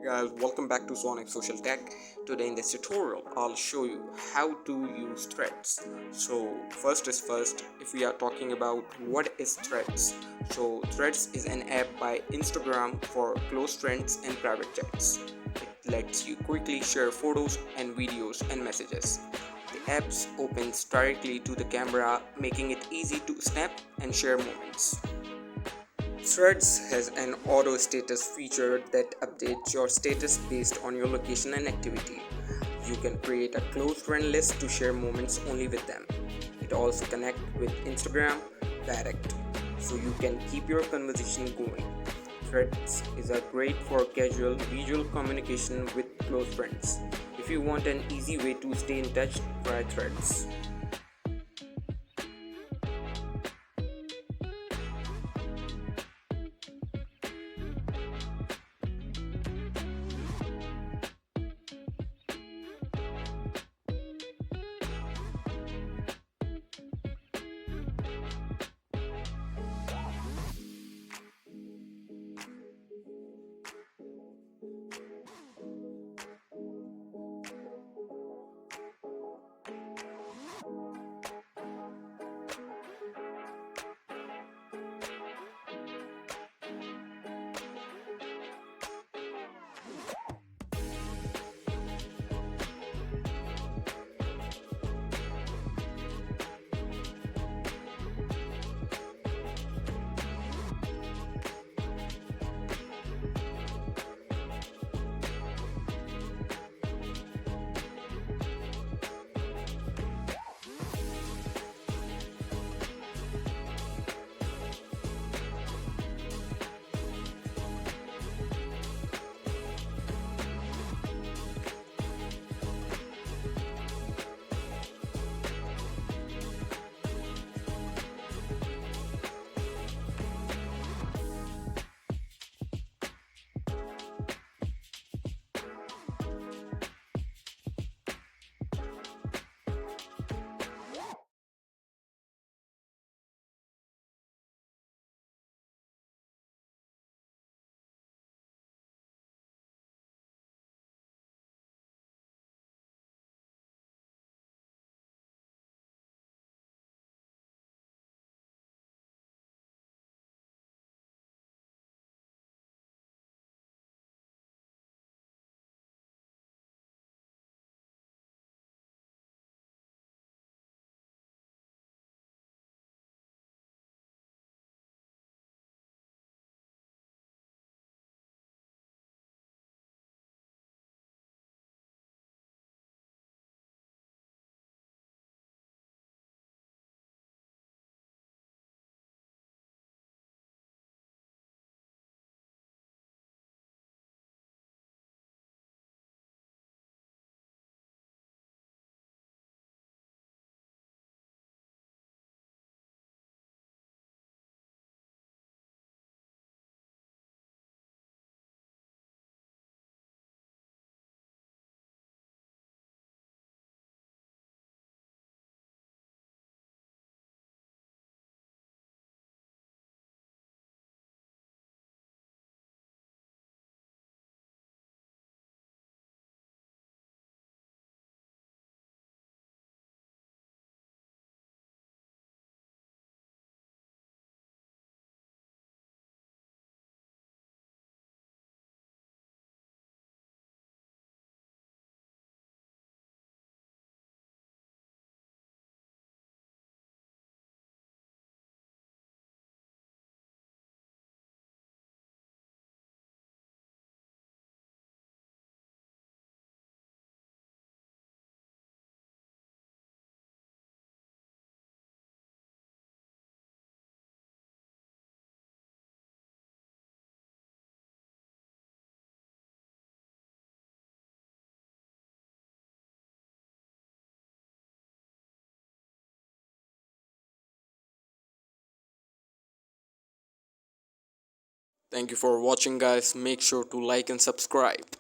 Guys, welcome back to Sonic Social Tech. Today in this tutorial I'll show you how to use threads. So first is first, if we are talking about what is threads. So threads is an app by Instagram for close friends and private chats. It lets you quickly share photos and videos and messages. The app opens directly to the camera, making it easy to snap and share moments. Threads has an auto status feature that updates your status based on your location and activity. You can create a close friend list to share moments only with them. It also connects with Instagram Direct, so you can keep your conversation going. Threads is a great for casual visual communication with close friends. If you want an easy way to stay in touch, try Threads. Thank you for watching, guys. Make sure to like and subscribe.